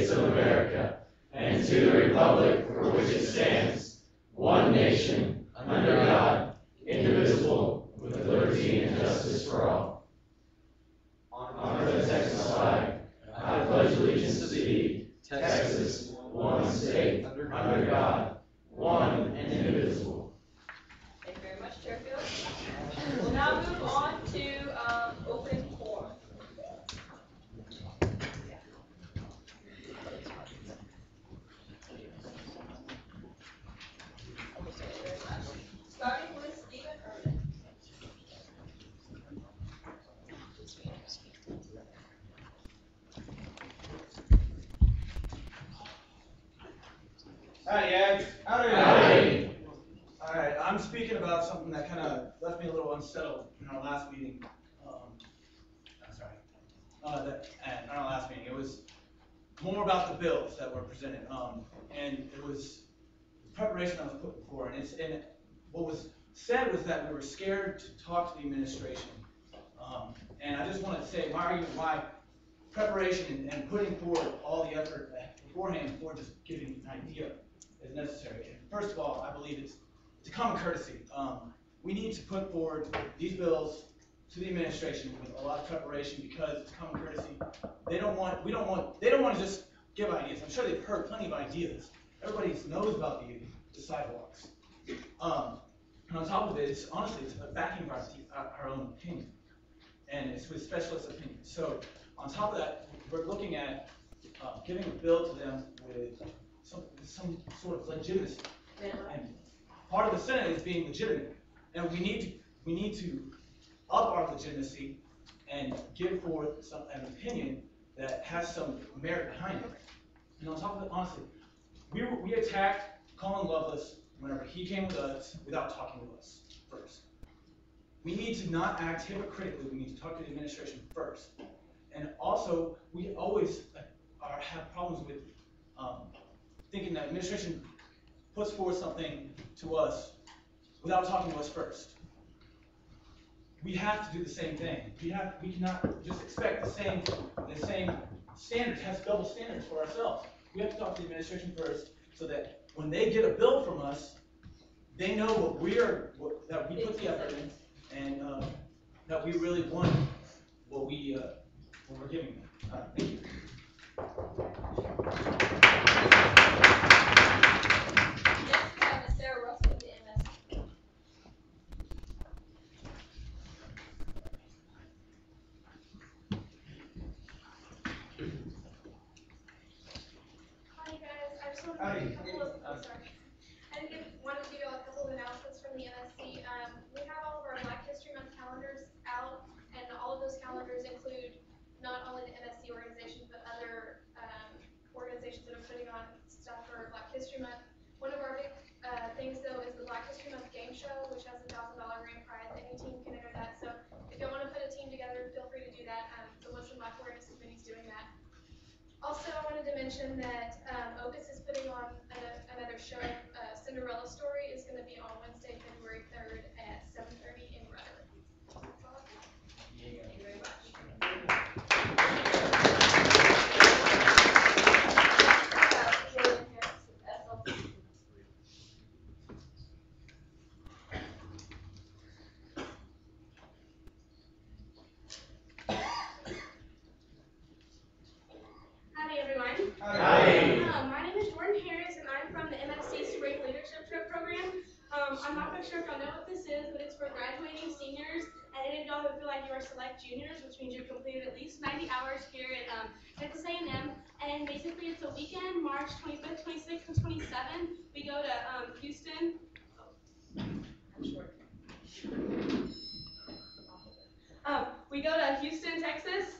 States of America, and to the republic for which it stands, one nation, under God, indivisible, with liberty and justice for all. Honor the Texas flag. I pledge allegiance to thee, Texas, one state, under God, one and indivisible. Thank you very much, Chairfield. We'll now move on to open forum. Starting with Stephen Herman. Howdy, Ed. Howdy. All right, I'm speaking about something that kind of left me a little unsettled in our last meeting. In our last meeting, it was more about the bills that were presented, and it was the preparation that was put before. And what was said was that we were scared to talk to the administration. And I just wanted to say my argument why preparation and putting forward all the effort beforehand before just giving an idea is necessary. And first of all, I believe it's a common courtesy. We need to put forward these bills to the administration with a lot of preparation because it's common courtesy. They don't want to just give ideas. I'm sure they've heard plenty of ideas. Everybody knows about the sidewalks. And on top of it, it's honestly backing our own opinion, and it's with specialist opinion. So on top of that, we're looking at giving a bill to them with some sort of legitimacy. And part of the Senate is being legitimate, and we need to up our legitimacy and give forth an opinion that has some merit behind it. And on top of it, honestly, we attacked Colin Loveless whenever he came with us without talking to us first. We need to not act hypocritically. We need to talk to the administration first. And also, we always have problems with thinking that administration puts forward something to us without talking to us first. We have to do the same thing. We cannot just expect the same standards, have double standards for ourselves. We have to talk to the administration first so that when they get a bill from us, they know that we put the effort in and that we really want what we're giving them. Thank you. Next, Sarah Russell with the MS. Hi guys, I just wanted to give you a couple of announcements from the MSC. We have all of our Black History Month calendars out, and all of those calendars include not only the MSC organizations but other organizations that are putting on stuff for Black History Month. One of our big things though is the Black History Month game show, which has a $1,000 grand prize. Any team can enter that. So if you want to put a team together, feel free to do that. The Muslim Black Awareness Committee is doing that. Also, I wanted to mention that Opus is putting on another show. Cinderella Story is going to be on Wednesday, February 3rd at 7:30 in Rudder. That's all I've got. Thank you very much. Hi everyone. Hi. My name is Jordan Harris and I'm from the MFC Spring Leadership Trip Program. I'm not quite sure if y'all know what this is, but it's for graduating seniors and any of y'all who feel like you are select juniors, which means you've completed at least 90 hours here at Texas A&M. And basically it's a weekend, March 25th, 26th, and 27th. We go to Houston. I'm short. We go to Houston, Texas.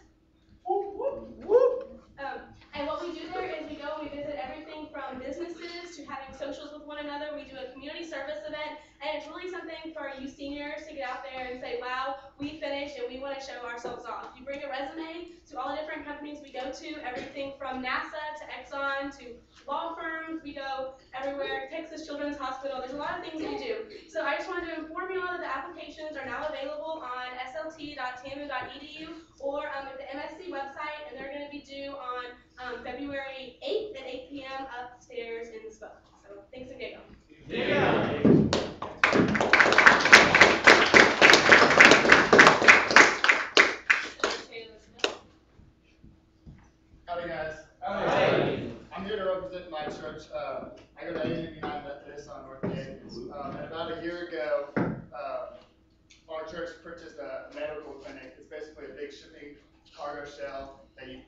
And what we do there is we go and we visit everything from businesses to having socials with one another. We do a community service event, and it's really something for you seniors to get out there and say, wow, we finished and we want to show ourselves off. You bring a resume to all the different companies we go to, everything from NASA to Exxon to law firms. We go everywhere. everywhere, Texas Children's Hospital. There's a lot of things we do. So I just wanted to inform you all that the applications are now available on slt.tamu.edu or at the MSC website, and they're going to be due on February 8th at 8 p.m. upstairs in the SPA. So thanks again. Howdy guys. Howdy. I'm here to represent my church. I go to A.M. United Methodist on North Gate. And about a year ago, our church purchased a medical clinic. It's basically a big shipping cargo shell that you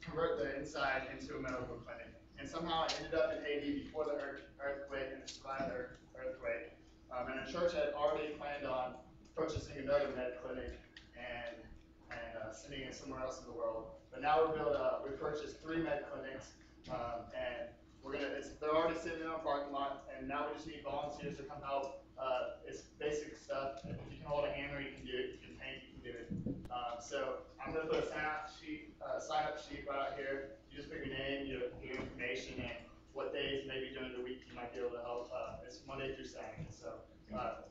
convert the inside into a medical clinic. And somehow it ended up in Haiti before the earthquake and it survived the earthquake. And the church had already planned on purchasing another med clinic and sending it somewhere else in the world. But now we purchased 3 med clinics, and they're already sitting in our parking lot, and now we just need volunteers to come help. It's basic stuff. If you can hold a hammer, you can do it. If you can paint, you can do it. So I'm gonna put a sign up sheet right out here. You just put your name, your information, and what days maybe during the week you might be able to help. It's Monday through Saturday. So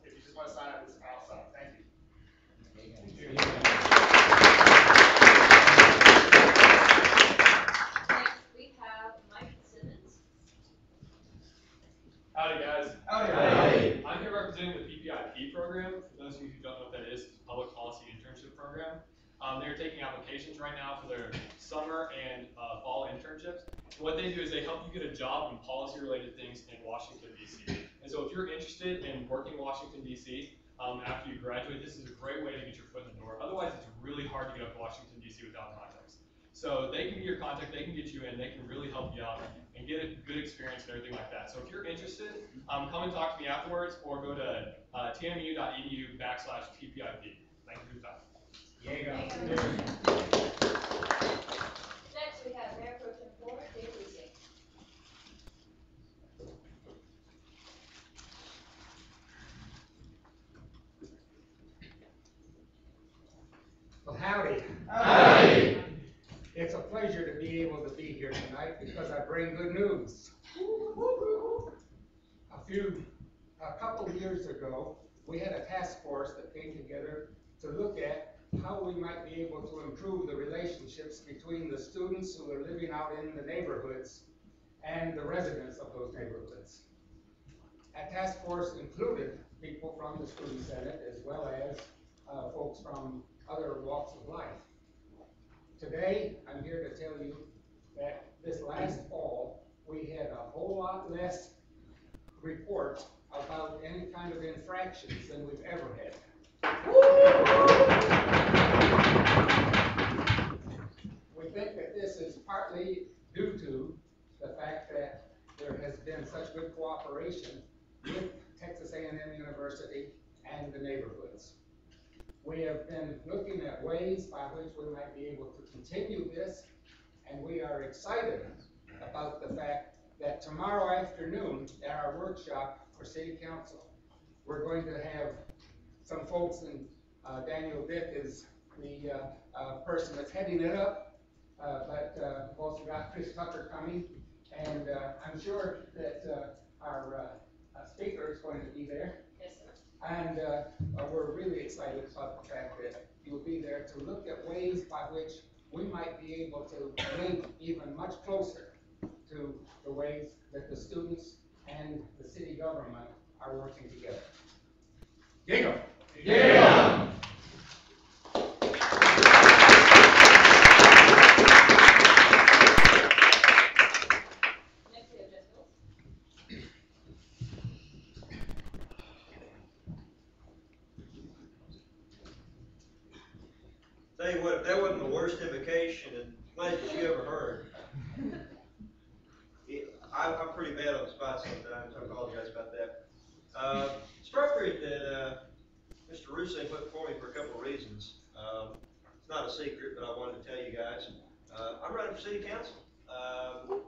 if you just want to sign up, it's outside. Thank you. Next, we have Mike Simmons. Howdy guys. Howdy. I'm here representing the PPIP program. For those of you who don't know what that is, it's a public policy internship program. They're taking applications right now for their summer and fall internships. And what they do is they help you get a job in policy related things in Washington, D.C. And so if you're interested in working in Washington, D.C., after you graduate, this is a great way to get your foot in the door. Otherwise, it's really hard to get up to Washington, D.C. without contacts. So they can be your contact, they can get you in, they can really help you out and get a good experience and everything like that. So if you're interested, come and talk to me afterwards or go to tmu.edu/PPIP. Thank you for your time. Next, we have Mayor Pro Tem Flora, Dave Lucy. Well, howdy. Howdy. It's a pleasure to be able to be here tonight because I bring good news. A couple of years ago, we had a task force that came together to look at how we might be able to improve the relationships between the students who are living out in the neighborhoods and the residents of those neighborhoods. That task force included people from the Student Senate as well as folks from other walks of life. Today, I'm here to tell you that this last fall, we had a whole lot less reports about any kind of infractions than we've ever had. We think that this is partly due to the fact that there has been such good cooperation with Texas A&M University and the neighborhoods. We have been looking at ways by which we might be able to continue this, and we are excited about the fact that tomorrow afternoon at our workshop for City Council, we're going to have some folks, and Daniel Dick is the person that's heading it up, but we've also got Chris Tucker coming, and I'm sure that our speaker is going to be there. Yes, sir. And we're really excited about the fact that you'll be there to look at ways by which we might be able to link even much closer to the ways that the students and the city government are working together. Diego! Yeah. Next, we have Jeff Mills. Tell you what, if that wasn't the worst invocation and pledge you ever heard. I'm pretty bad on the spot sometimes, I apologize about that. It's appropriate that Mr. Russo put before me for a couple of reasons. It's not a secret, but I wanted to tell you guys. I'm running for city council.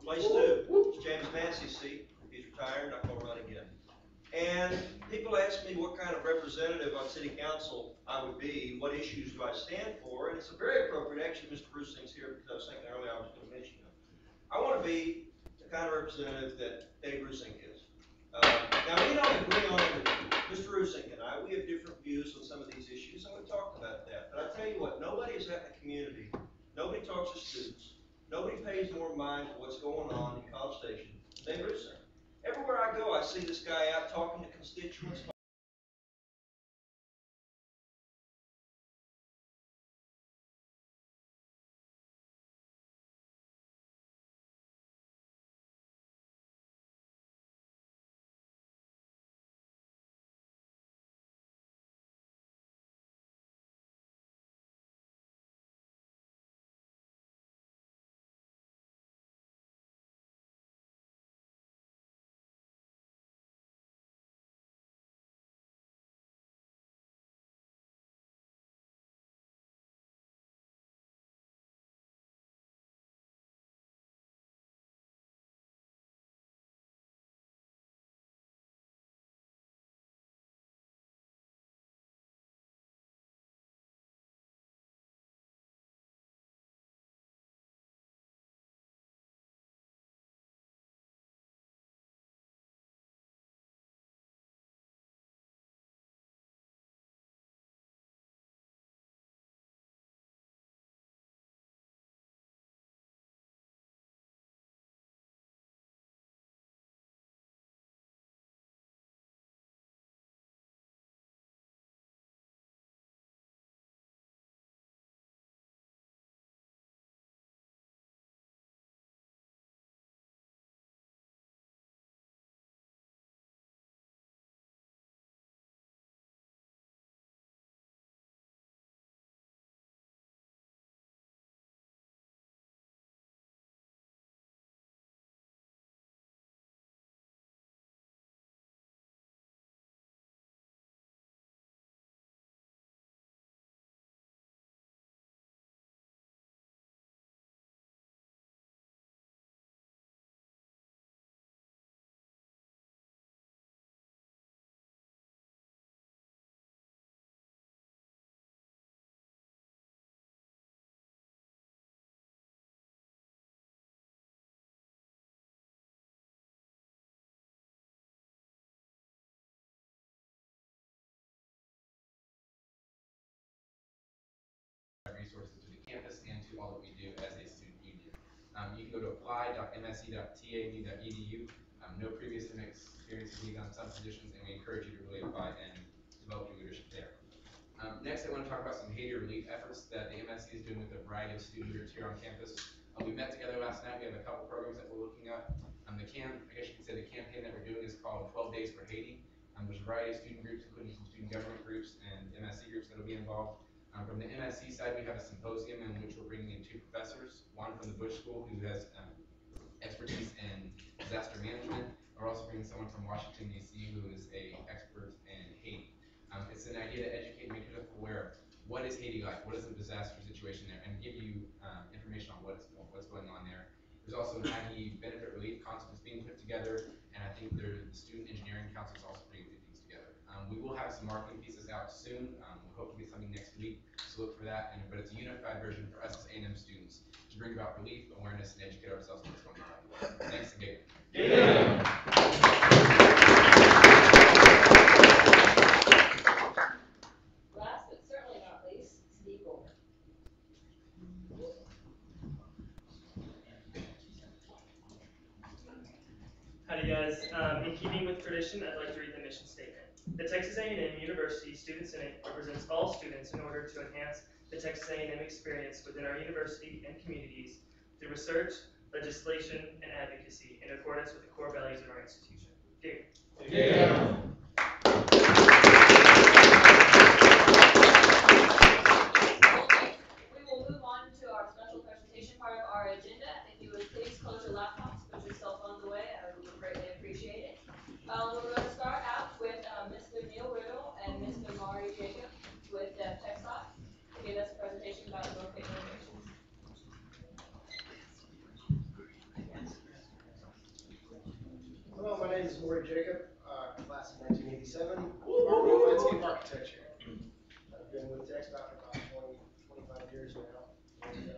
Place 2, it's James Massey's seat. He's retired, not gonna run again. And people ask me what kind of representative on city council I would be, what issues do I stand for, and it's a very appropriate, actually Mr. Bruce Sing's here because I was thinking earlier I was going to mention him. I want to be the kind of representative that Dave Rusink is. Now, we don't agree on everything. Mr. Rusink and I, we have different views on some of these issues, and we talked about that. But I tell you what, nobody is out in the community, nobody talks to students, nobody pays more mind to what's going on in College Station than Dave Rusink. Everywhere I go, I see this guy out talking to constituents. resources to the campus and to all that we do as a student union. You can go to apply.msc.ta.edu. No previous experience is needed on some positions, and we encourage you to really apply and develop your leadership there. Next, I want to talk about some Haiti relief efforts that the MSC is doing with a variety of student groups here on campus. We met together last night. We have a couple programs that we're looking at. I guess you could say the campaign that we're doing is called 12 Days for Haiti. There's a variety of student groups, including some student government groups and MSC groups that will be involved. From the MSC side, we have a symposium in which we're bringing in 2 professors, one from the Bush School who has expertise in disaster management. We're also bringing someone from Washington, D.C. who is an expert in Haiti. It's an idea to educate and make people aware of what is Haiti like, what is the disaster situation there, and give you information on what's going on there. There's also an Haiti benefit relief concept that's being put together, and I think the Student Engineering Council is also putting things together. We will have some marketing pieces out soon. We'll hopefully get something next week, so look for that. But it's a unified version for us as A&M students to bring about relief, awareness, and educate ourselves on what's going on. Thanks again. Yeah. Last but certainly not least, Steve Goldberg. Howdy guys. In keeping with tradition, I'd like to read the mission statement. The Texas A&M University Student Senate represents all students in order to enhance the Texas A&M experience within our university and communities through research, legislation, and advocacy in accordance with the core values of our institution. Dig. Yeah. We will move on to our special presentation part of our agenda. If you would please close your laptops, put your cell phones away, I would greatly appreciate it. We're going to start out with Mr. Neil Riddle and Mr. Maury Jacob with TechSoc to give us a presentation about North Bay Innovations. Hello, my name is Maury Jacob, class of 1987, Department of Landscape Architecture. I've been with TechSoc for about 25 years now. And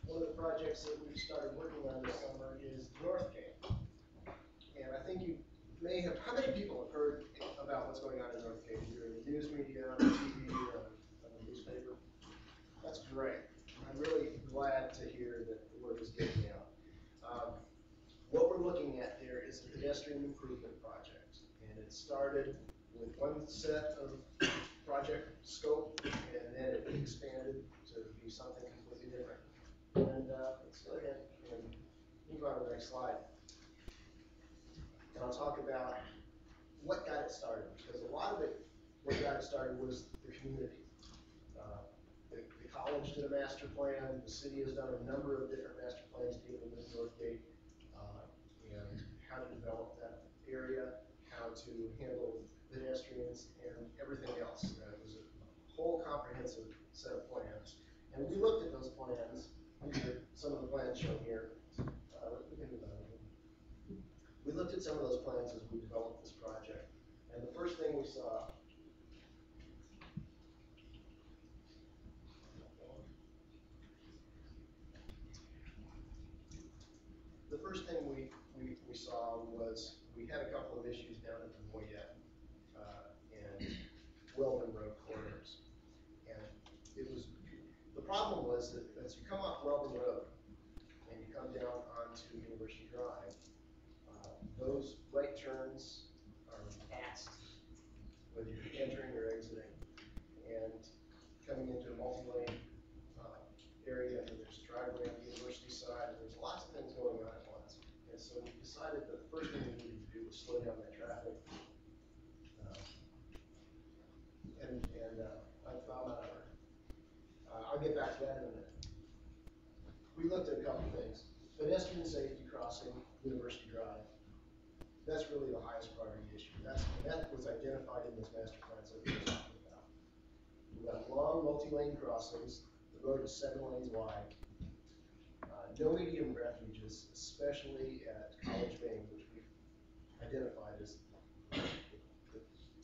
one of of the projects that we've started working on this summer is North Cape. And I think you may have, how many people have heard about what's going on in North Cape, either in the news media, on TV, or on the newspaper? That's great. I'm really glad to hear that the word is getting out. What we're looking at there is a pedestrian improvement project, and it started with one set of project scope, and then it expanded to be something completely different. And let's go ahead and move on to the next slide. And I'll talk about what got it started, because a lot of it, what got it started was the community. The college did a master plan, the city has done a number of different master plans dealing with Northgate, and how to develop that area, how to handle pedestrians, and everything else. It was a whole comprehensive set of plans. And we looked at those plans. These are some of the plans shown here. We looked at some of those plans as we developed this project. And the first thing we saw was we had a couple of issues down at the Moyet and Weldon Road corridors. And it was, the problem was that as you come off Weldon Road and you come down onto University Drive, those right turns are fast, whether you're entering or exiting. And coming into a multi-lane area, and there's a driveway on the university side, and there's lots of things going on at once. And so we decided that the first thing we needed to do was slow down that traffic. I found that out. I'll get back to that in a minute. We looked at a couple things. Pedestrian safety crossing University Drive. That's really the highest priority issue. That was identified in this master plan that we were talking about. We've got long multi-lane crossings. The road is 7 lanes wide. No medium refuges, especially at College Main, which we've identified as the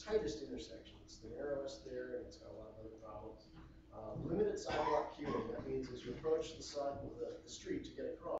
tightest intersection. It's the narrowest there, and it's got a lot of other problems. Limited sidewalk queuing. That means as you approach the side of the street to get across,